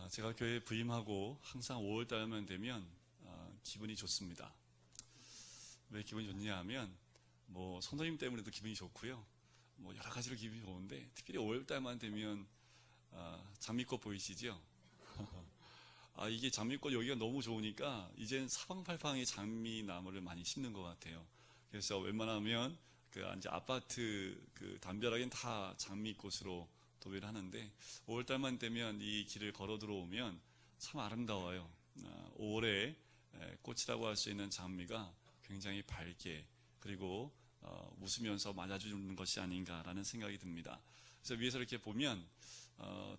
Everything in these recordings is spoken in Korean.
제가 교회에 부임하고 항상 5월 달만 되면 기분이 좋습니다. 왜 기분이 좋냐 하면 성도님 때문에도 기분이 좋고요. 여러 가지로 기분이 좋은데 특별히 5월 달만 되면 장미꽃 보이시죠? 이게 장미꽃 여기가 너무 좋으니까 이젠 사방팔방에 장미나무를 많이 심는 것 같아요. 그래서 웬만하면 이제 아파트 담벼락엔 다 장미꽃으로 도배를 하는데 5월 달만 되면 이 길을 걸어 들어오면 참 아름다워요. 5월에 꽃이라고 할 수 있는 장미가 굉장히 밝게 그리고 웃으면서 맞아주는 것이 아닌가라는 생각이 듭니다. 그래서 위에서 이렇게 보면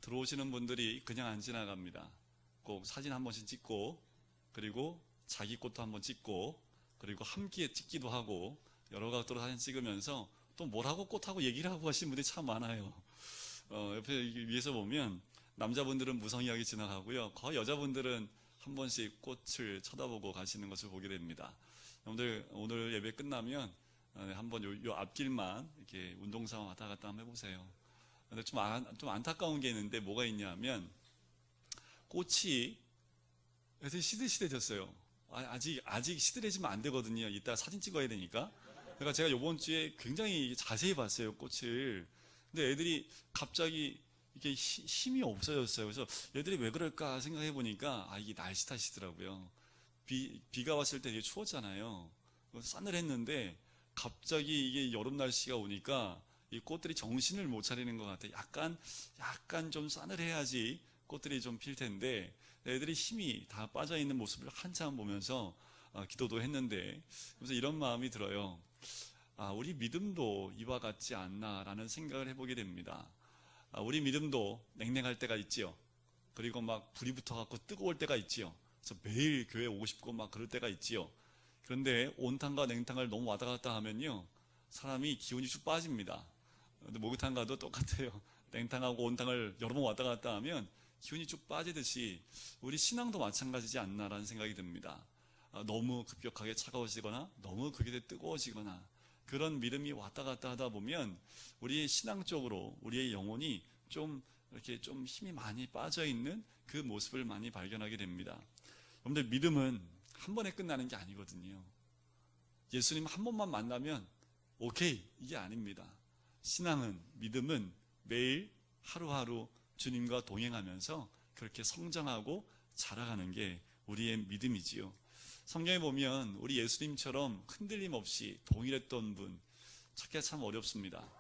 들어오시는 분들이 그냥 안 지나갑니다. 꼭 사진 한 번씩 찍고 그리고 자기 꽃도 한 번 찍고 그리고 함께 찍기도 하고 여러 각도로 사진 찍으면서 또 뭐라고 꽃하고 얘기를 하고 하시는 분들이 참 많아요. 옆에 위에서 보면 남자분들은 무성의하게 지나가고요. 거의 여자분들은 한 번씩 꽃을 쳐다보고 가시는 것을 보게 됩니다. 오늘 예배 끝나면 한번 요 앞길만 이렇게 운동삼아 왔다 갔다 한번 해보세요. 근데 좀 안타까운 게 있는데 뭐가 있냐면 꽃이 요새 시들시들해졌어요. 아직 시들해지면 안 되거든요. 이따 사진 찍어야 되니까. 그러니까 제가 이번 주에 굉장히 자세히 봤어요, 꽃을. 근데 애들이 갑자기 이게 힘이 없어졌어요. 그래서 애들이 왜 그럴까 생각해 보니까 이게 날씨 탓이더라고요. 비가 왔을 때 되게 추웠잖아요. 싸늘했는데 갑자기 이게 여름 날씨가 오니까 이 꽃들이 정신을 못 차리는 것 같아요. 약간 좀 싸늘해야지 꽃들이 좀 필 텐데 애들이 힘이 다 빠져 있는 모습을 한참 보면서 기도도 했는데 그래서 이런 마음이 들어요. 우리 믿음도 이와 같지 않나라는 생각을 해보게 됩니다. 우리 믿음도 냉랭할 때가 있지요. 그리고 막 불이 붙어갖고 뜨거울 때가 있지요. 그래서 매일 교회 오고 싶고 막 그럴 때가 있지요. 그런데 온탕과 냉탕을 너무 왔다 갔다 하면요, 사람이 기운이 쭉 빠집니다. 근데 목욕탕 가도 똑같아요. 냉탕하고 온탕을 여러 번 왔다 갔다 하면 기운이 쭉 빠지듯이 우리 신앙도 마찬가지지 않나라는 생각이 듭니다. 너무 급격하게 차가워지거나 너무 급격하게 뜨거워지거나 그런 믿음이 왔다 갔다 하다 보면 우리의 신앙적으로 우리의 영혼이 이렇게 좀 힘이 많이 빠져 있는 그 모습을 많이 발견하게 됩니다. 여러분들, 믿음은 한 번에 끝나는 게 아니거든요. 예수님 한 번만 만나면 오케이, 이게 아닙니다. 신앙은, 믿음은 매일 하루하루 주님과 동행하면서 그렇게 성장하고 자라가는 게 우리의 믿음이지요. 성경에 보면 우리 예수님처럼 흔들림 없이 동일했던 분 찾기가 참 어렵습니다.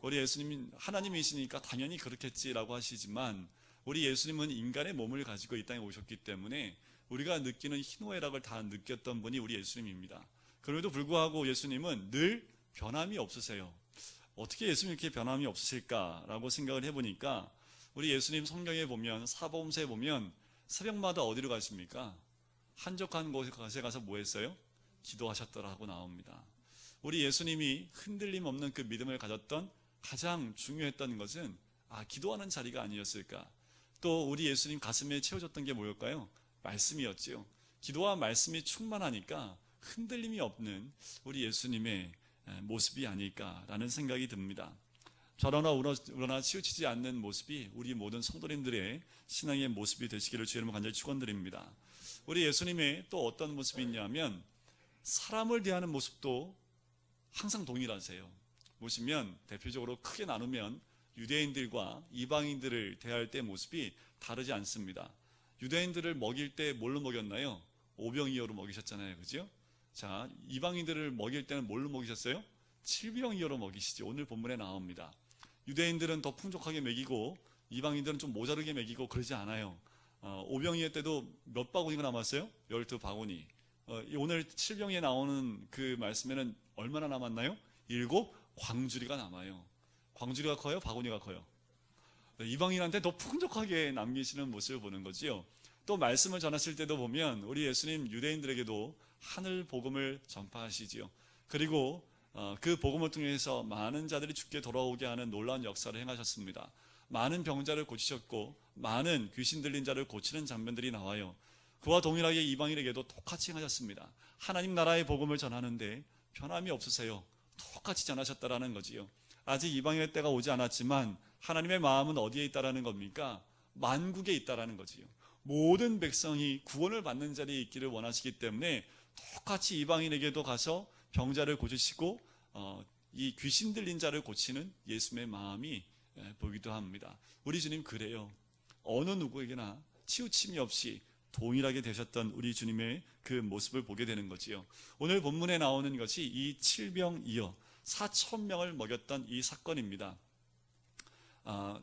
우리 예수님은 하나님이시니까 당연히 그렇겠지라고 하시지만 우리 예수님은 인간의 몸을 가지고 이 땅에 오셨기 때문에 우리가 느끼는 희노애락을 다 느꼈던 분이 우리 예수님입니다. 그럼에도 불구하고 예수님은 늘 변함이 없으세요. 어떻게 예수님이 이렇게 변함이 없으실까라고 생각을 해보니까 우리 예수님 성경에 보면 사복음서에 보면 새벽마다 어디로 가십니까? 한적한 곳에 가서 뭐 했어요? 기도하셨더라고 나옵니다. 우리 예수님이 흔들림 없는 그 믿음을 가졌던 가장 중요했던 것은 기도하는 자리가 아니었을까? 또 우리 예수님 가슴에 채워졌던 게 뭐였까요? 말씀이었지요. 기도와 말씀이 충만하니까 흔들림이 없는 우리 예수님의 모습이 아닐까라는 생각이 듭니다. 좌로나 우로나 치우치지 않는 모습이 우리 모든 성도님들의 신앙의 모습이 되시기를 주의 이름으로 간절히 축원드립니다. 우리 예수님의 또 어떤 모습이 있냐면 사람을 대하는 모습도 항상 동일하세요. 보시면 대표적으로 크게 나누면 유대인들과 이방인들을 대할 때 모습이 다르지 않습니다. 유대인들을 먹일 때 뭘로 먹였나요? 오병이어로 먹이셨잖아요. 그죠? 자, 이방인들을 먹일 때는 뭘로 먹이셨어요? 칠병이어로 먹이시죠. 오늘 본문에 나옵니다. 유대인들은 더 풍족하게 먹이고 이방인들은 좀 모자르게 먹이고 그러지 않아요. 오병이어 때도 몇 바구니가 남았어요? 12바구니. 오늘 칠병에 나오는 그 말씀에는 얼마나 남았나요? 7 광주리가 남아요. 광주리가 커요? 바구니가 커요? 이방인한테 더 풍족하게 남기시는 모습을 보는 거지요. 또 말씀을 전하실 때도 보면 우리 예수님 유대인들에게도 하늘 복음을 전파하시지요. 그리고 그 복음을 통해서 많은 자들이 주께 돌아오게 하는 놀라운 역사를 행하셨습니다. 많은 병자를 고치셨고 많은 귀신 들린 자를 고치는 장면들이 나와요. 그와 동일하게 이방인에게도 똑같이 하셨습니다. 하나님 나라의 복음을 전하는데 변함이 없으세요. 똑같이 전하셨다라는 거지요. 아직 이방인의 때가 오지 않았지만 하나님의 마음은 어디에 있다라는 겁니까? 만국에 있다라는 거지요. 모든 백성이 구원을 받는 자리에 있기를 원하시기 때문에 똑같이 이방인에게도 가서 병자를 고치시고 이 귀신 들린 자를 고치는 예수님의 마음이 보기도 합니다. 우리 주님 그래요. 어느 누구에게나 치우침이 없이 동일하게 되셨던 우리 주님의 그 모습을 보게 되는 거지요. 오늘 본문에 나오는 것이 이 7병이어 4,000명을 먹였던 이 사건입니다.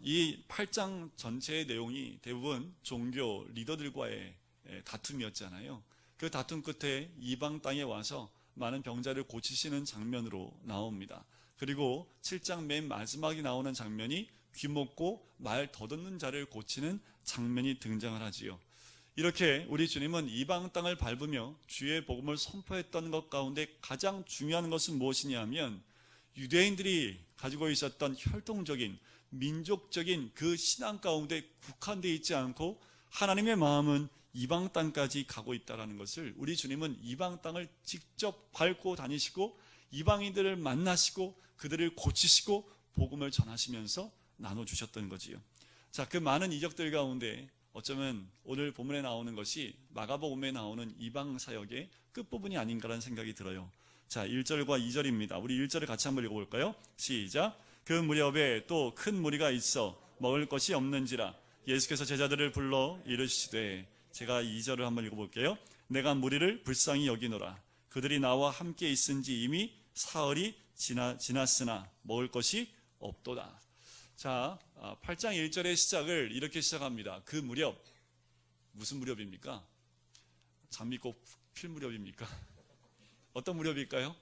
이 8장 전체의 내용이 대부분 종교 리더들과의 다툼이었잖아요. 그 다툼 끝에 이방 땅에 와서 많은 병자를 고치시는 장면으로 나옵니다. 그리고 7장 맨 마지막에 나오는 장면이 귀먹고 말 더듬는 자를 고치는 장면이 등장을 하지요. 이렇게 우리 주님은 이방 땅을 밟으며 주의 복음을 선포했던 것 가운데 가장 중요한 것은 무엇이냐 하면 유대인들이 가지고 있었던 혈통적인 민족적인 그 신앙 가운데 국한되어 있지 않고 하나님의 마음은 이방 땅까지 가고 있다는 것을 우리 주님은 이방 땅을 직접 밟고 다니시고 이방인들을 만나시고 그들을 고치시고 복음을 전하시면서 나눠주셨던 거지요. 자, 그 많은 이적들 가운데 어쩌면 오늘 본문에 나오는 것이 마가복음에 나오는 이방 사역의 끝부분이 아닌가라는 생각이 들어요. 자, 1절과 2절입니다. 우리 1절을 같이 한번 읽어볼까요? 시작. 그 무렵에 또 큰 무리가 있어 먹을 것이 없는지라 예수께서 제자들을 불러 이르시되, 제가 2절을 한번 읽어볼게요. 내가 무리를 불쌍히 여기노라. 그들이 나와 함께 있은지 이미 사흘이 지났으나 먹을 것이 없도다. 자, 8장 1절의 시작을 이렇게 시작합니다. 그 무렵, 무슨 무렵입니까? 장미꽃 필 무렵입니까? 어떤 무렵일까요?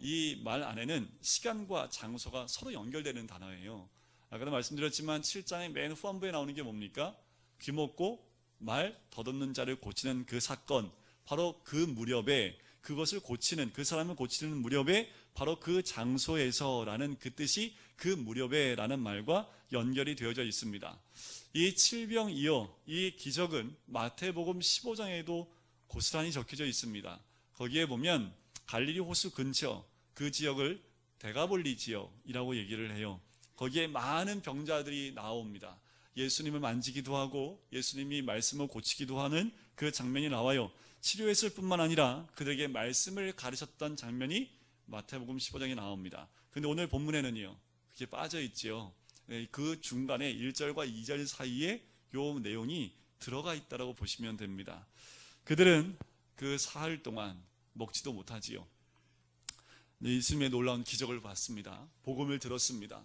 이 말 안에는 시간과 장소가 서로 연결되는 단어예요. 아까도 말씀드렸지만 7장의 맨 후반부에 나오는 게 뭡니까? 귀먹고 말 더듬는 자를 고치는 그 사건, 바로 그 무렵에 그것을 고치는, 그 사람을 고치는 무렵에 바로 그 장소에서라는 그 뜻이 그 무렵에 라는 말과 연결이 되어져 있습니다. 이 7병이어 이 기적은 마태복음 15장에도 고스란히 적혀져 있습니다. 거기에 보면 갈릴리 호수 근처 그 지역을 데가볼리 지역이라고 얘기를 해요. 거기에 많은 병자들이 나옵니다. 예수님을 만지기도 하고 예수님이 말씀을 고치기도 하는 그 장면이 나와요. 치료했을 뿐만 아니라 그들에게 말씀을 가르쳤던 장면이 마태복음 15장에 나옵니다. 근데 오늘 본문에는요, 그게 빠져 있지요. 그 중간에 1절과 2절 사이에 요 내용이 들어가 있다고 보시면 됩니다. 그들은 그 사흘 동안 먹지도 못하지요. 예수님의 놀라운 기적을 봤습니다. 복음을 들었습니다.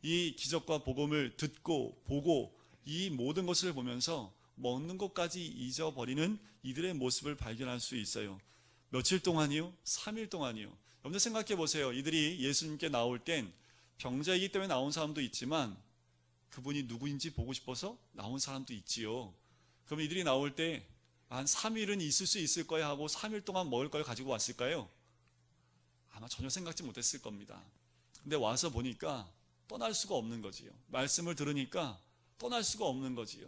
이 기적과 복음을 듣고 보고 이 모든 것을 보면서 먹는 것까지 잊어버리는 이들의 모습을 발견할 수 있어요. 며칠 동안이요? 3일 동안이요. 여러분들 생각해 보세요. 이들이 예수님께 나올 땐 병자이기 때문에 나온 사람도 있지만 그분이 누구인지 보고 싶어서 나온 사람도 있지요. 그럼 이들이 나올 때 한 3일은 있을 수 있을 거야 하고 3일 동안 먹을 걸 가지고 왔을까요? 아마 전혀 생각지 못했을 겁니다. 근데 와서 보니까 떠날 수가 없는 거지요. 말씀을 들으니까 떠날 수가 없는 거지요.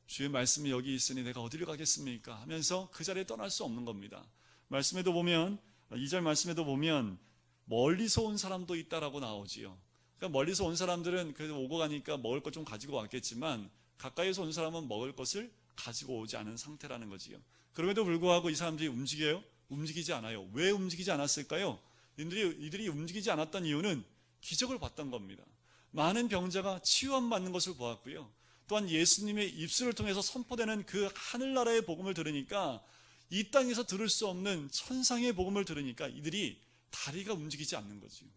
주의 말씀이 여기 있으니 내가 어디를 가겠습니까? 하면서 그 자리에 떠날 수 없는 겁니다. 말씀에도 보면 2절 말씀에도 보면 멀리서 온 사람도 있다라고 나오지요. 그러니까 멀리서 온 사람들은 그래도 오고 가니까 먹을 것 좀 가지고 왔겠지만 가까이서 온 사람은 먹을 것을 가지고 오지 않은 상태라는 거지요. 그럼에도 불구하고 이 사람들이 움직여요? 움직이지 않아요. 왜 움직이지 않았을까요? 이들이 움직이지 않았던 이유는 기적을 봤던 겁니다. 많은 병자가 치유받는 것을 보았고요. 또한 예수님의 입술을 통해서 선포되는 그 하늘나라의 복음을 들으니까 이 땅에서 들을 수 없는 천상의 복음을 들으니까 이들이 다리가 움직이지 않는 거지요.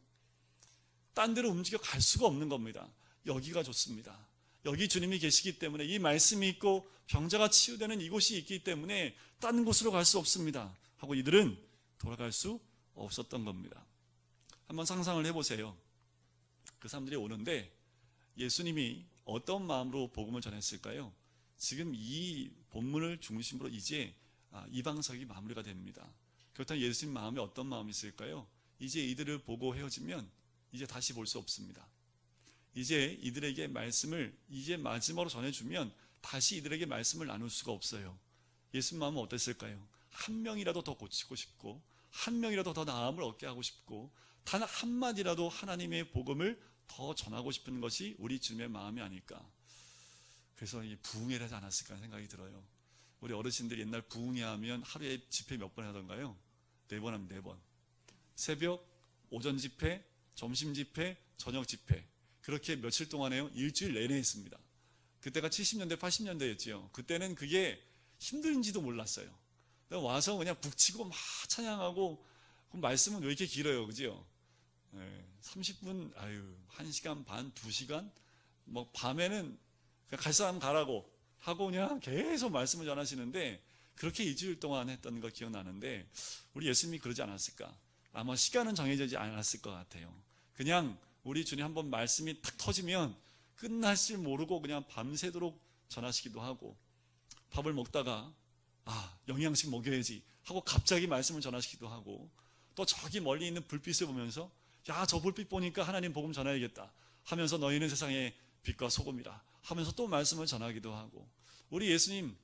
딴 데로 움직여 갈 수가 없는 겁니다. 여기가 좋습니다. 여기 주님이 계시기 때문에 이 말씀이 있고 병자가 치유되는 이곳이 있기 때문에 딴 곳으로 갈 수 없습니다 하고 이들은 돌아갈 수 없었던 겁니다. 한번 상상을 해보세요. 그 사람들이 오는데 예수님이 어떤 마음으로 복음을 전했을까요? 지금 이 본문을 중심으로 이제 이방석이 마무리가 됩니다. 그렇다면 예수님 마음에 어떤 마음이 있을까요? 이제 이들을 보고 헤어지면 이제 다시 볼 수 없습니다. 이제 이들에게 말씀을 이제 마지막으로 전해주면 다시 이들에게 말씀을 나눌 수가 없어요. 예수님 마음은 어땠을까요? 한 명이라도 더 고치고 싶고, 한 명이라도 더 나음을 얻게 하고 싶고, 단 한마디라도 하나님의 복음을 더 전하고 싶은 것이 우리 주님의 마음이 아닐까. 그래서 이 부흥회를 하지 않았을까 생각이 들어요. 우리 어르신들이 옛날 부흥회 하면 하루에 집회 몇 번 하던가요? 4번 하면 4번. 새벽, 오전 집회, 점심 집회, 저녁 집회. 그렇게 며칠 동안 해요. 일주일 내내 했습니다. 그때가 70년대, 80년대였지요. 그때는 그게 힘든지도 몰랐어요. 와서 그냥 북치고 막 찬양하고, 그럼 말씀은 왜 이렇게 길어요? 그죠? 30분, 1시간 반, 2시간? 뭐, 밤에는 그냥 갈 사람 가라고 하고 그냥 계속 말씀을 전하시는데, 그렇게 일주일 동안 했던 거 기억나는데, 우리 예수님이 그러지 않았을까? 아마 시간은 정해지지 않았을 것 같아요. 그냥 우리 주님 한번 말씀이 탁 터지면 끝날 줄 모르고 그냥 밤새도록 전하시기도 하고, 밥을 먹다가 영양식 먹여야지 하고 갑자기 말씀을 전하시기도 하고, 또 저기 멀리 있는 불빛을 보면서 저 불빛 보니까 하나님 복음 전해야겠다 하면서 너희는 세상의 빛과 소금이라 하면서 또 말씀을 전하기도 하고, 우리 예수님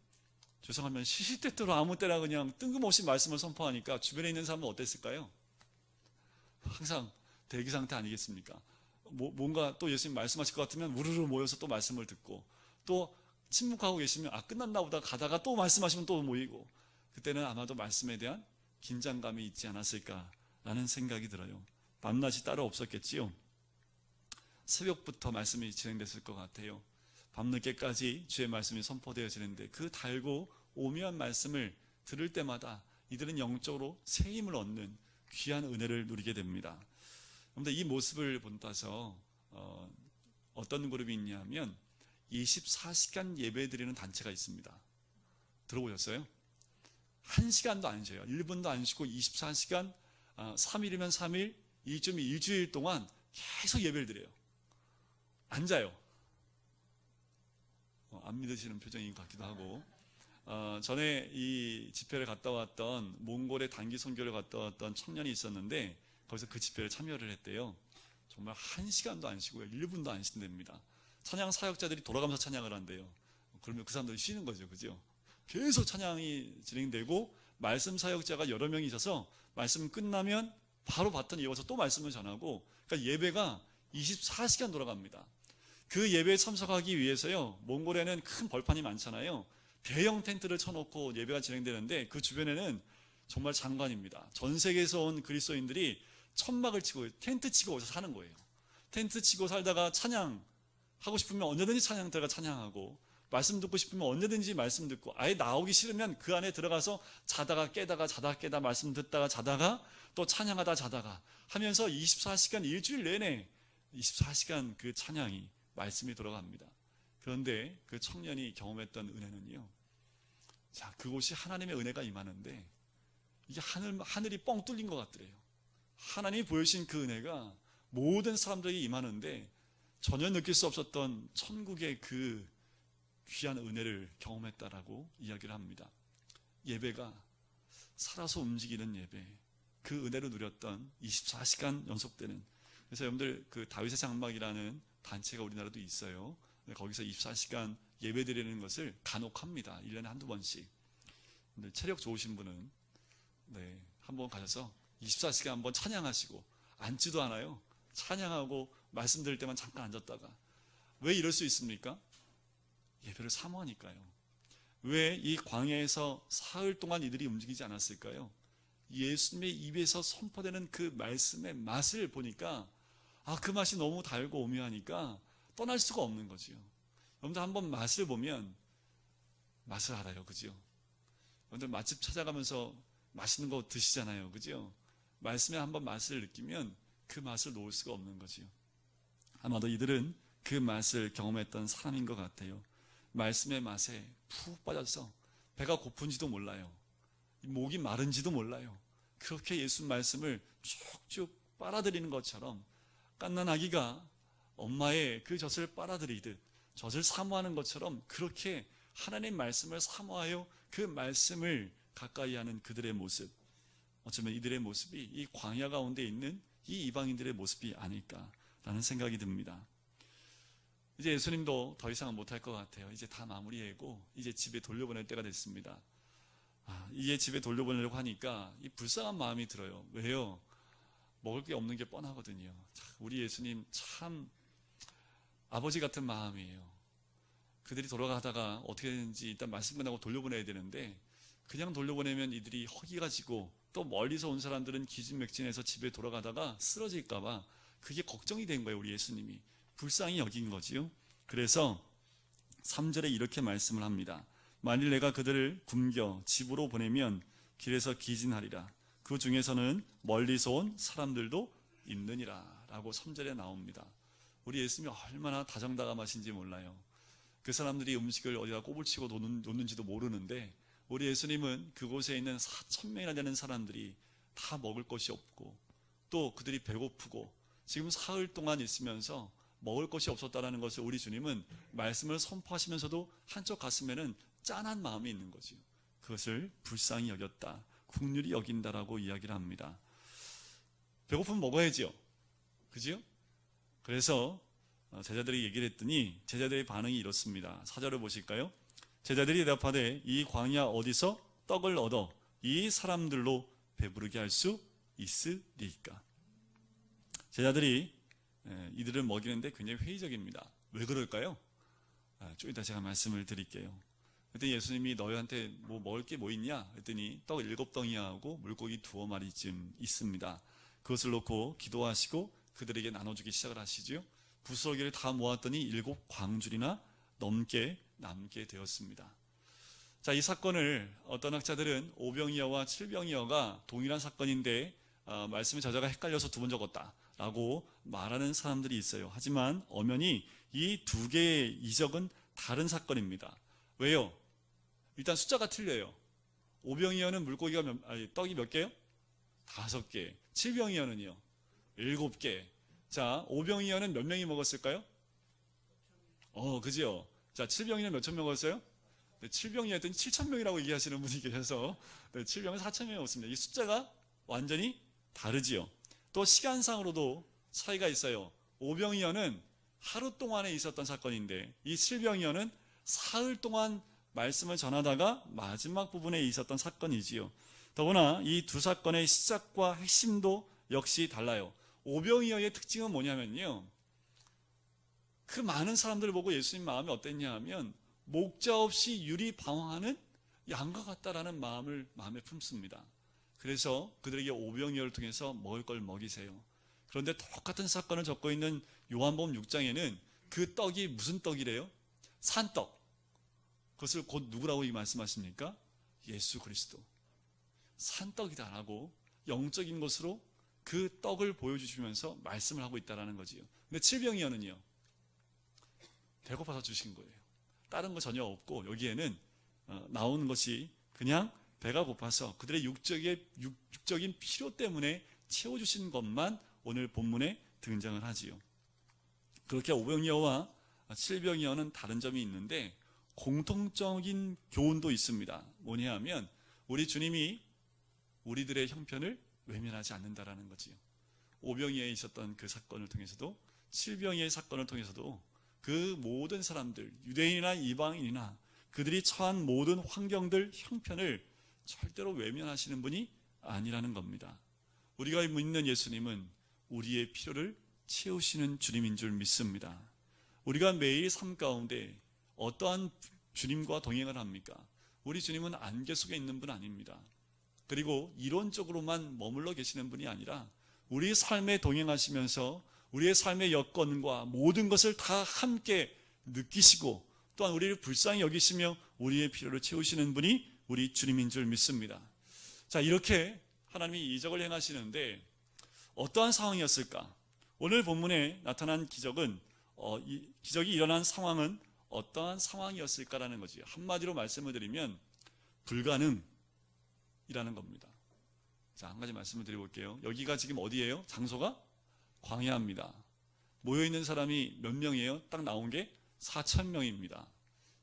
죄송하면 시시때때로 아무 때나 그냥 뜬금없이 말씀을 선포하니까 주변에 있는 사람은 어땠을까요? 항상 대기 상태 아니겠습니까? 뭔가 또 예수님 말씀하실 것 같으면 우르르 모여서 또 말씀을 듣고, 또 침묵하고 계시면 끝났나 보다 가다가 또 말씀하시면 또 모이고, 그때는 아마도 말씀에 대한 긴장감이 있지 않았을까라는 생각이 들어요. 밤낮이 따로 없었겠지요. 새벽부터 말씀이 진행됐을 것 같아요. 밤늦게까지 주의 말씀이 선포되어지는데, 그 달고 오묘한 말씀을 들을 때마다 이들은 영적으로 새 힘을 얻는 귀한 은혜를 누리게 됩니다. 그런데 이 모습을 본따서 어떤 그룹이 있냐면 24시간 예배 드리는 단체가 있습니다. 들어보셨어요? 1시간도 안 쉬어요. 1분도 안 쉬고 24시간, 3일이면 3일, 일주일 동안 계속 예배를 드려요. 앉아요. 안 믿으시는 표정인 것 같기도 하고, 전에 이 집회를 갔다 왔던, 몽골의 단기 선교를 갔다 왔던 청년이 있었는데, 거기서 그 집회를 참여를 했대요. 정말 1시간도 안 쉬고요. 1분도 안 쉰답니다. 찬양 사역자들이 돌아가면서 찬양을 한대요. 그러면 그 사람들이 쉬는 거죠. 그죠? 계속 찬양이 진행되고, 말씀 사역자가 여러 명이 있어서 말씀 끝나면 바로 바톤 이어서 또 말씀을 전하고, 그러니까 예배가 24시간 돌아갑니다. 그 예배에 참석하기 위해서요, 몽골에는 큰 벌판이 많잖아요. 대형 텐트를 쳐놓고 예배가 진행되는데, 그 주변에는 정말 장관입니다. 전 세계에서 온 그리스도인들이 천막을 치고 텐트 치고 오서 사는 거예요. 텐트 치고 살다가 찬양하고 싶으면 언제든지 찬양 들어가 찬양하고, 말씀 듣고 싶으면 언제든지 말씀 듣고, 아예 나오기 싫으면 그 안에 들어가서 자다가 깨다가 자다가 깨다 말씀 듣다가 자다가 또 찬양하다 자다가 하면서 24시간 일주일 내내 24시간 그 찬양이 말씀이 돌아갑니다. 그런데 그 청년이 경험했던 은혜는요, 그곳이 하나님의 은혜가 임하는데 이게 하늘이 뻥 뚫린 것 같더래요. 하나님이 보여주신 그 은혜가 모든 사람들에게 임하는데 전혀 느낄 수 없었던 천국의 그 귀한 은혜를 경험했다라고 이야기를 합니다. 예배가 살아서 움직이는 예배, 그 은혜를 누렸던 24시간 연속되는. 그래서 여러분들 그 다윗의 장막이라는 단체가 우리나라도 있어요. 거기서 24시간 예배 드리는 것을 간혹 합니다. 1년에 한두 번씩. 근데 체력 좋으신 분은 한번 가셔서 24시간 한번 찬양하시고, 앉지도 않아요. 찬양하고 말씀 드릴 때만 잠깐 앉았다가. 왜 이럴 수 있습니까? 예배를 사모하니까요. 왜 이 광야에서 사흘 동안 이들이 움직이지 않았을까요? 예수님의 입에서 선포되는 그 말씀의 맛을 보니까 그 맛이 너무 달고 오묘하니까 떠날 수가 없는 거지요. 여러분들 한번 맛을 보면 맛을 알아요. 그죠? 여러분들 맛집 찾아가면서 맛있는 거 드시잖아요. 그죠? 말씀에 한번 맛을 느끼면 그 맛을 놓을 수가 없는 거지요. 아마도 이들은 그 맛을 경험했던 사람인 것 같아요. 말씀의 맛에 푹 빠져서 배가 고픈지도 몰라요. 목이 마른지도 몰라요. 그렇게 예수 말씀을 쭉쭉 빨아들이는 것처럼 갓난 아기가 엄마의 그 젖을 빨아들이듯 젖을 사모하는 것처럼 그렇게 하나님 말씀을 사모하여 그 말씀을 가까이 하는 그들의 모습, 어쩌면 이들의 모습이 이 광야 가운데 있는 이 이방인들의 모습이 아닐까라는 생각이 듭니다. 이제 예수님도 더 이상 못할 것 같아요. 이제 다 마무리하고 이제 집에 돌려보낼 때가 됐습니다. 이게 집에 돌려보내려고 하니까 이 불쌍한 마음이 들어요. 왜요? 먹을 게 없는 게 뻔하거든요. 우리 예수님 참 아버지 같은 마음이에요. 그들이 돌아가다가 어떻게 되는지 일단 말씀 끝나고 돌려보내야 되는데 그냥 돌려보내면 이들이 허기가 지고 또 멀리서 온 사람들은 기진맥진해서 집에 돌아가다가 쓰러질까봐 그게 걱정이 된 거예요. 우리 예수님이 불쌍히 여긴 거지요. 그래서 3절에 이렇게 말씀을 합니다. 만일 내가 그들을 굶겨 집으로 보내면 길에서 기진하리라. 그 중에서는 멀리서 온 사람들도 있느니라 라고 3절에 나옵니다. 우리 예수님이 얼마나 다정다감하신지 몰라요. 그 사람들이 음식을 어디다 꼬불치고 놓는지도 모르는데 우리 예수님은 그곳에 있는 4,000명이나 되는 사람들이 다 먹을 것이 없고 또 그들이 배고프고 지금 사흘 동안 있으면서 먹을 것이 없었다는 것을 우리 주님은 말씀을 선포하시면서도 한쪽 가슴에는 짠한 마음이 있는 거죠. 그것을 불쌍히 여겼다, 긍휼히 여긴다라고 이야기를 합니다. 배고프면 먹어야지요. 그지요? 그래서 제자들이 얘기를 했더니 제자들의 반응이 이렇습니다. 4절을 보실까요? 제자들이 대답하되 이 광야 어디서 떡을 얻어 이 사람들로 배부르게 할 수 있으리까? 제자들이 이들을 먹이는데 굉장히 회의적입니다. 왜 그럴까요? 좀 이따 제가 말씀을 드릴게요. 그때 예수님이 너희한테 뭐 먹을 게 뭐 있냐? 그랬더니 떡 7덩이하고 물고기 2마리쯤 있습니다. 그것을 놓고 기도하시고 그들에게 나눠주기 시작을 하시죠. 부스러기를 다 모았더니 7광줄이나 넘게 남게 되었습니다. 자, 이 사건을 어떤 학자들은 오병이어와 칠병이어가 동일한 사건인데 말씀의 저자가 헷갈려서 두 번 적었다라고 말하는 사람들이 있어요. 하지만 엄연히 이 두 개의 이적은 다른 사건입니다. 왜요? 일단 숫자가 틀려요. 오병이어는 물고기가 떡이 몇 개요? 5개. 칠병이어는요? 7개. 자, 오병이어는 몇 명이 먹었을까요? 그죠? 자, 칠병이어는 몇천 명 먹었어요? 네, 칠병이었더니 7,000명이라고 얘기하시는 분이 계셔서 네, 칠병은 4,000명이 먹습니다. 이 숫자가 완전히 다르지요. 또 시간상으로도 차이가 있어요. 오병이어는 하루 동안에 있었던 사건인데 이 칠병이어는 사흘 동안 말씀을 전하다가 마지막 부분에 있었던 사건이지요. 더구나 이 두 사건의 시작과 핵심도 역시 달라요. 오병이어의 특징은 뭐냐면요, 그 많은 사람들을 보고 예수님 마음이 어땠냐 하면 목자 없이 유리방황하는 양과 같다라는 마음을 마음에 품습니다. 그래서 그들에게 오병이어를 통해서 먹을 걸 먹이세요. 그런데 똑같은 사건을 적고 있는 요한복음 6장에는 그 떡이 무슨 떡이래요? 산떡. 그것을 곧 누구라고 말씀하십니까? 예수 그리스도. 산떡이다라고 영적인 것으로 그 떡을 보여주시면서 말씀을 하고 있다는 거지요. 근데 칠병이어는요, 배고파서 주신 거예요. 다른 거 전혀 없고 여기에는 나오는 것이 그냥 배가 고파서 그들의 육적인 필요 때문에 채워주신 것만 오늘 본문에 등장을 하지요. 그렇게 오병이어와 칠병이어는 다른 점이 있는데 공통적인 교훈도 있습니다. 뭐냐 하면 우리 주님이 우리들의 형편을 외면하지 않는다라는 거지요. 오병이어에 있었던 그 사건을 통해서도 칠병이어의 사건을 통해서도 그 모든 사람들, 유대인이나 이방인이나 그들이 처한 모든 환경들, 형편을 절대로 외면하시는 분이 아니라는 겁니다. 우리가 믿는 예수님은 우리의 필요를 채우시는 주님인 줄 믿습니다. 우리가 매일 삶 가운데 어떠한 주님과 동행을 합니까? 우리 주님은 안개 속에 있는 분 아닙니다. 그리고 이론적으로만 머물러 계시는 분이 아니라 우리 삶에 동행하시면서 우리의 삶의 여건과 모든 것을 다 함께 느끼시고 또한 우리를 불쌍히 여기시며 우리의 필요를 채우시는 분이 우리 주님인 줄 믿습니다. 자, 이렇게 하나님이 이적을 행하시는데 어떠한 상황이었을까? 오늘 본문에 나타난 기적은 이 기적이 일어난 상황은 어떠한 상황이었을까라는 거지. 한마디로 말씀을 드리면 불가능이라는 겁니다. 자, 한 가지 말씀을 드려볼게요. 여기가 지금 어디예요? 장소가 광야입니다. 모여있는 사람이 몇 명이에요? 딱 나온 게 4,000명입니다.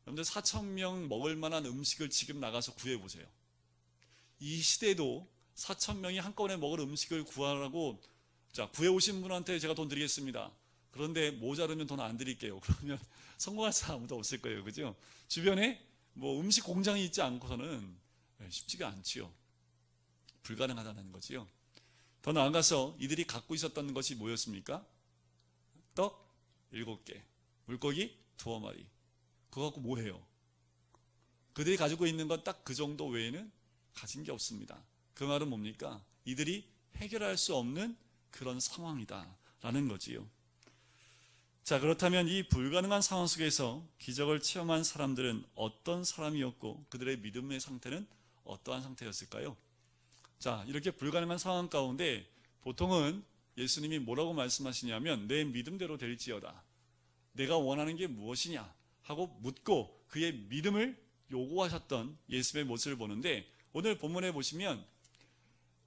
여러분들 4,000명 먹을 만한 음식을 지금 나가서 구해보세요. 이 시대에도 4,000명이 한꺼번에 먹을 음식을 구하라고, 자, 구해오신 분한테 제가 돈 드리겠습니다. 그런데 모자르면 돈 안 드릴게요. 그러면 성공할 사람 아무도 없을 거예요. 그죠? 주변에 뭐 음식 공장이 있지 않고서는 쉽지가 않지요. 불가능하다는 거지요. 더 나아가서 이들이 갖고 있었던 것이 뭐였습니까? 떡 7개, 물고기 2마리. 그거 갖고 뭐 해요? 그들이 가지고 있는 건 딱 그 정도 외에는 가진 게 없습니다. 그 말은 뭡니까? 이들이 해결할 수 없는 그런 상황이다 라는 거지요. 자, 그렇다면 이 불가능한 상황 속에서 기적을 체험한 사람들은 어떤 사람이었고 그들의 믿음의 상태는 어떠한 상태였을까요? 자, 이렇게 불가능한 상황 가운데 보통은 예수님이 뭐라고 말씀하시냐면 내 믿음대로 될지어다. 내가 원하는 게 무엇이냐 하고 묻고 그의 믿음을 요구하셨던 예수의 모습을 보는데 오늘 본문에 보시면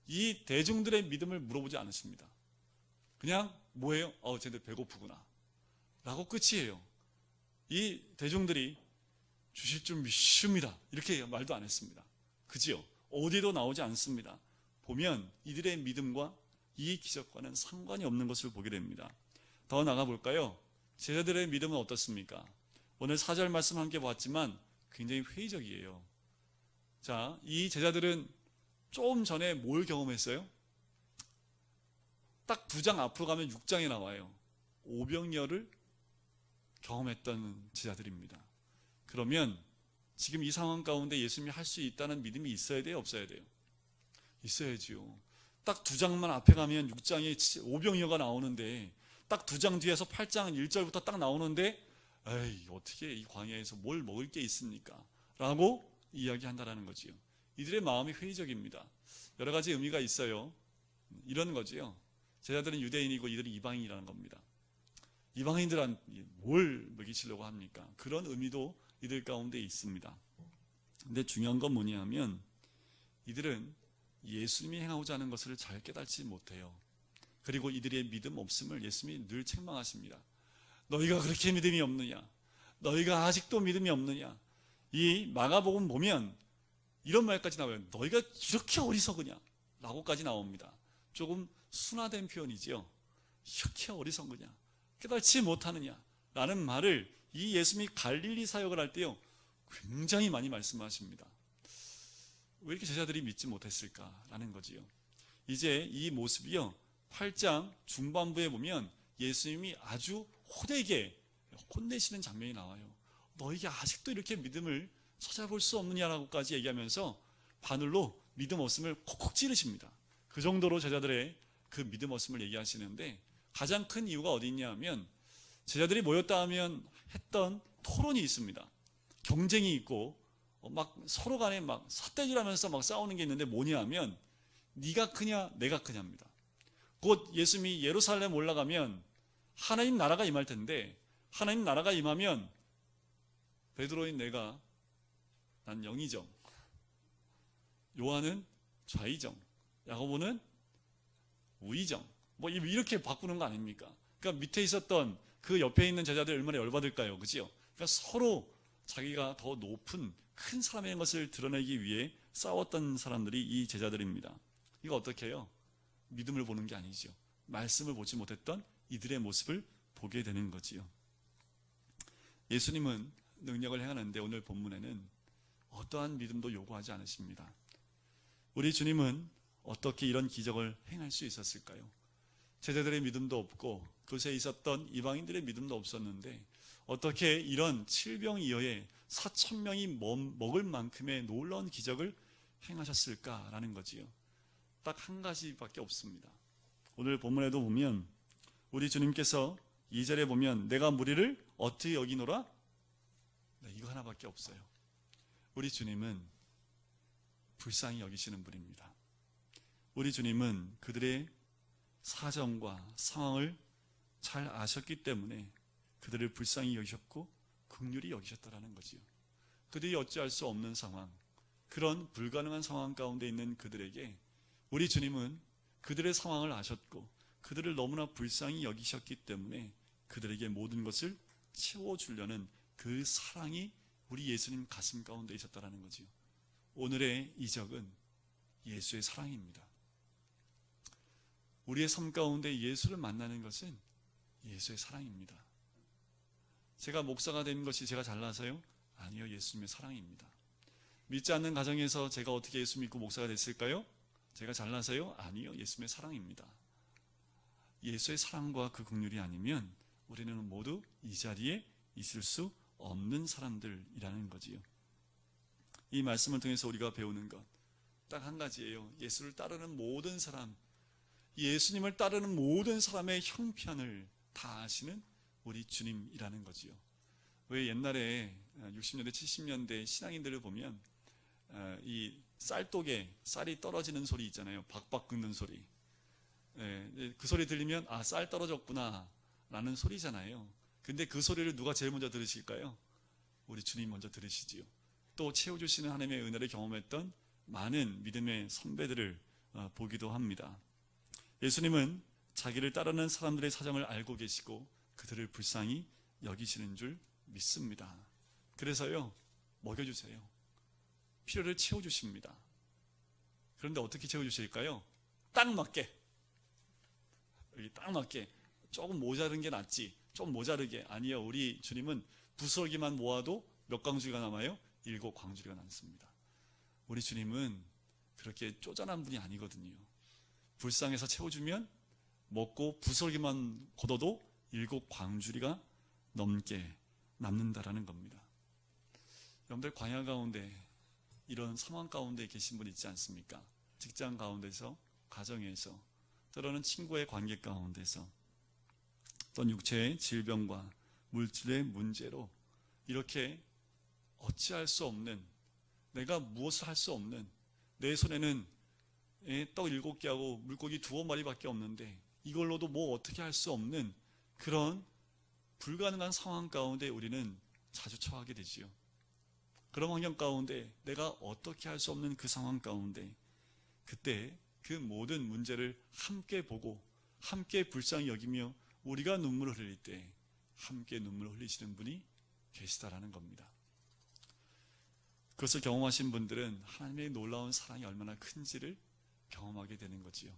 이 대중들의 믿음을 물어보지 않으십니다. 그냥 뭐예요? 쟤들 배고프구나 라고 끝이에요. 이 대중들이 주실 줄 믿습니다 이렇게 말도 안 했습니다. 그지요? 어디도 나오지 않습니다. 보면 이들의 믿음과 이 기적과는 상관이 없는 것을 보게 됩니다. 더 나가 볼까요? 제자들의 믿음은 어떻습니까? 오늘 4절 말씀 함께 봤지만 굉장히 회의적이에요. 자, 이 제자들은 좀 전에 뭘 경험했어요? 딱 2장 앞으로 가면 6장에 나와요. 오병이어를 경험했던 제자들입니다. 그러면 지금 이 상황 가운데 예수님이 할 수 있다는 믿음이 있어야 돼요? 없어야 돼요? 있어야지요. 딱 2장만 앞에 가면 6장에 오병이어가 나오는데 딱 2장 뒤에서 8장 1절부터 딱 나오는데 에이 어떻게 이 광야에서 뭘 먹을 게 있습니까? 라고 이야기한다라는 거지요. 이들의 마음이 회의적입니다. 여러 가지 의미가 있어요. 이런 거지요. 제자들은 유대인이고 이들은 이방인이라는 겁니다. 이방인들한테 뭘 먹이시려고 합니까? 그런 의미도 이들 가운데 있습니다. 근데 중요한 건 뭐냐면 이들은 예수님이 행하고자 하는 것을 잘 깨닫지 못해요. 그리고 이들의 믿음 없음을 예수님이 늘 책망하십니다. 너희가 그렇게 믿음이 없느냐? 너희가 아직도 믿음이 없느냐? 이 마가복음 보면 이런 말까지 나와요. 너희가 이렇게 어리석으냐? 라고까지 나옵니다. 조금 순화된 표현이지요. 이렇게 어리석으냐? 깨닫지 못하느냐? 라는 말을 이 예수님이 갈릴리 사역을 할 때요 굉장히 많이 말씀하십니다. 왜 이렇게 제자들이 믿지 못했을까라는 거지요. 이제 이 모습이요 8장 중반부에 보면 예수님이 아주 호되게 혼내시는 장면이 나와요. 너희가 아직도 이렇게 믿음을 찾아볼 수 없느냐라고까지 얘기하면서 바늘로 믿음 없음을 콕콕 찌르십니다. 그 정도로 제자들의 그 믿음 없음을 얘기하시는데 가장 큰 이유가 어디 있냐면 제자들이 모였다 하면 했던 토론이 있습니다. 경쟁이 있고 막 서로 간에 막 삿대질하면서 막 싸우는 게 있는데 뭐냐면 네가 크냐 내가 크냐입니다. 곧 예수님이 예루살렘 올라가면 하나님 나라가 임할 텐데 하나님 나라가 임하면 베드로인 내가 난 영의정, 요한은 좌의정, 야고보는 우의정 뭐 이렇게 바꾸는 거 아닙니까? 그러니까 밑에 있었던 그 옆에 있는 제자들 얼마나 열받을까요? 그죠? 그러니까 서로 자기가 더 높은 큰 사람의 것을 드러내기 위해 싸웠던 사람들이 이 제자들입니다. 이거 어떻게 해요? 믿음을 보는 게 아니죠. 말씀을 보지 못했던 이들의 모습을 보게 되는 거지요. 예수님은 능력을 행하는데 오늘 본문에는 어떠한 믿음도 요구하지 않으십니다. 우리 주님은 어떻게 이런 기적을 행할 수 있었을까요? 제자들의 믿음도 없고 그곳에 있었던 이방인들의 믿음도 없었는데 어떻게 이런 7병이어에 4,000명이 먹을 만큼의 놀라운 기적을 행하셨을까라는 거지요. 딱 한 가지밖에 없습니다. 오늘 본문에도 보면 우리 주님께서 2절에 보면 내가 무리를 어떻게 여기노라? 네, 이거 하나밖에 없어요. 우리 주님은 불쌍히 여기시는 분입니다. 우리 주님은 그들의 사정과 상황을 잘 아셨기 때문에 그들을 불쌍히 여기셨고 긍휼히 여기셨다라는 거지요. 그들이 어찌할 수 없는 상황, 그런 불가능한 상황 가운데 있는 그들에게 우리 주님은 그들의 상황을 아셨고 그들을 너무나 불쌍히 여기셨기 때문에 그들에게 모든 것을 채워주려는 그 사랑이 우리 예수님 가슴 가운데 있었다라는 거지요. 오늘의 이적은 예수의 사랑입니다. 우리의 삶 가운데 예수를 만나는 것은 예수의 사랑입니다. 제가 목사가 된 것이 제가 잘나서요? 아니요, 예수님의 사랑입니다. 믿지 않는 가정에서 제가 어떻게 예수 믿고 목사가 됐을까요? 제가 잘나서요? 아니요, 예수님의 사랑입니다. 예수의 사랑과 그 긍휼이 아니면 우리는 모두 이 자리에 있을 수 없는 사람들이라는 거지요. 이 말씀을 통해서 우리가 배우는 것 딱 한 가지예요. 예수를 따르는 모든 사람, 예수님을 따르는 모든 사람의 형편을 다 아시는 우리 주님이라는 거지요. 왜 옛날에 60년대 70년대 신앙인들을 보면 이 쌀독에 쌀이 떨어지는 소리 있잖아요. 박박 긁는 소리. 그 소리 들리면 아, 쌀 떨어졌구나 라는 소리잖아요. 근데 그 소리를 누가 제일 먼저 들으실까요? 우리 주님 먼저 들으시지요. 또 채워주시는 하나님의 은혜를 경험했던 많은 믿음의 선배들을 보기도 합니다. 예수님은 자기를 따르는 사람들의 사정을 알고 계시고 그들을 불쌍히 여기시는 줄 믿습니다. 그래서요, 먹여주세요. 필요를 채워주십니다. 그런데 어떻게 채워주실까요? 딱 맞게. 여기 딱 맞게. 조금 모자른 게 낫지. 좀 모자르게. 아니요, 우리 주님은 부스러기만 모아도 몇 광주리가 남아요? 7광주리가 남습니다. 우리 주님은 그렇게 쪼잔한 분이 아니거든요. 불쌍해서 채워주면 먹고 부스러기만 걷어도 7광주리가 넘게 남는다라는 겁니다. 여러분들 광야 가운데 이런 상황 가운데 계신 분 있지 않습니까? 직장 가운데서, 가정에서, 때로는 친구의 관계 가운데서, 또는 육체의 질병과 물질의 문제로 이렇게 어찌할 수 없는, 내가 무엇을 할 수 없는, 내 손에는 떡 7개하고 물고기 2마리밖에 없는데 이걸로도 뭐 어떻게 할 수 없는 그런 불가능한 상황 가운데 우리는 자주 처하게 되지요. 그런 환경 가운데 내가 어떻게 할 수 없는 그 상황 가운데 그때 그 모든 문제를 함께 보고 함께 불쌍히 여기며 우리가 눈물을 흘릴 때 함께 눈물을 흘리시는 분이 계시다라는 겁니다. 그것을 경험하신 분들은 하나님의 놀라운 사랑이 얼마나 큰지를 경험하게 되는 거지요.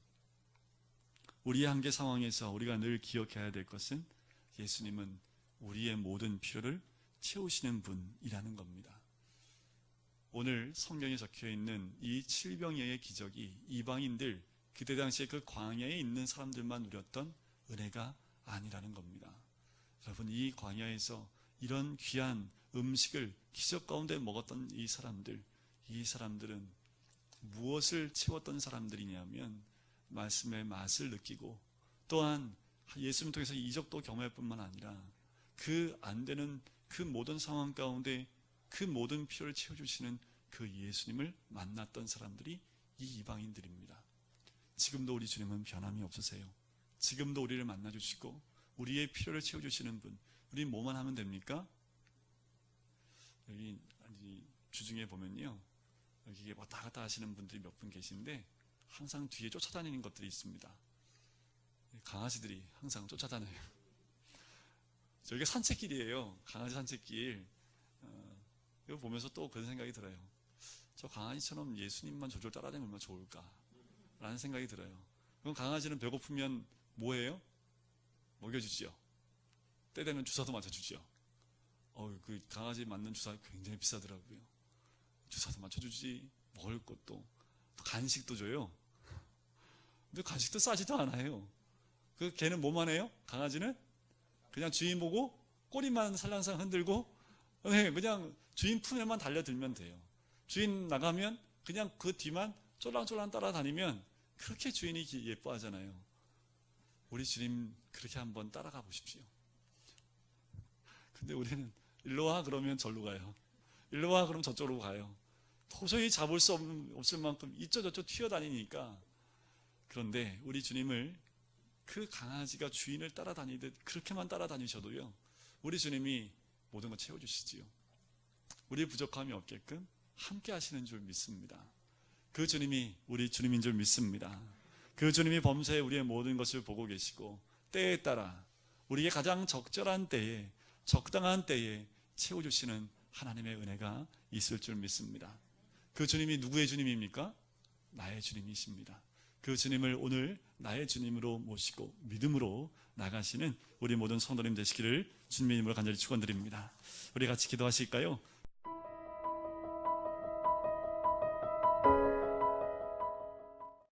우리의 한계 상황에서 우리가 늘 기억해야 될 것은 예수님은 우리의 모든 필요를 채우시는 분이라는 겁니다. 오늘 성경에 적혀있는 이 칠병이의 기적이 이방인들, 그때 당시에 그 광야에 있는 사람들만 누렸던 은혜가 아니라는 겁니다. 여러분, 이 광야에서 이런 귀한 음식을 기적 가운데 먹었던 이 사람들은 무엇을 채웠던 사람들이냐면 말씀의 맛을 느끼고 또한 예수님 통해서 이적도 경험할 뿐만 아니라 그 안 되는 그 모든 상황 가운데 그 모든 필요를 채워주시는 그 예수님을 만났던 사람들이 이 이방인들입니다. 지금도 우리 주님은 변함이 없으세요. 지금도 우리를 만나주시고 우리의 필요를 채워주시는 분, 우리 뭐만 하면 됩니까? 여기 주중에 보면요, 여기 왔다 갔다 하시는 분들이 몇 분 계신데 항상 뒤에 쫓아다니는 것들이 있습니다. 강아지들이 항상 쫓아다녀요. 저기가 산책길이에요. 강아지 산책길. 이거 보면서 또 그런 생각이 들어요. 저 강아지처럼 예수님만 졸졸 따라다니면 얼마나 좋을까 라는 생각이 들어요. 그럼 강아지는 배고프면 뭐해요? 먹여주지요. 때 되면 주사도 맞춰주지요. 그 강아지 맞는 주사 굉장히 비싸더라고요. 주사도 맞춰주지, 먹을 것도, 간식도 줘요. 근데 간식도 싸지도 않아요. 그 걔는 뭐만 해요? 강아지는 그냥 주인 보고 꼬리만 살랑살랑 흔들고 그냥 주인 품에만 달려들면 돼요. 주인 나가면 그냥 그 뒤만 쫄랑쫄랑 따라다니면 그렇게 주인이 예뻐하잖아요. 우리 주님 그렇게 한번 따라가 보십시오. 근데 우리는 일로 와 그러면 절로 가요. 일로 와 그러면 저쪽으로 가요. 도저히 잡을 수 없을 만큼 이쪽저쪽 튀어다니니까. 그런데 우리 주님을 그 강아지가 주인을 따라다니듯 그렇게만 따라다니셔도요, 우리 주님이 모든 걸 채워주시지요. 우리의 부족함이 없게끔 함께 하시는 줄 믿습니다. 그 주님이 우리 주님인 줄 믿습니다. 그 주님이 범사에 우리의 모든 것을 보고 계시고 때에 따라 우리에게 가장 적절한 때에, 적당한 때에 채워주시는 하나님의 은혜가 있을 줄 믿습니다. 그 주님이 누구의 주님입니까? 나의 주님이십니다. 그 주님을 오늘 나의 주님으로 모시고 믿음으로 나가시는 우리 모든 성도님 되시기를 주님의 이름으로 간절히 축원드립니다. 우리 같이 기도하실까요?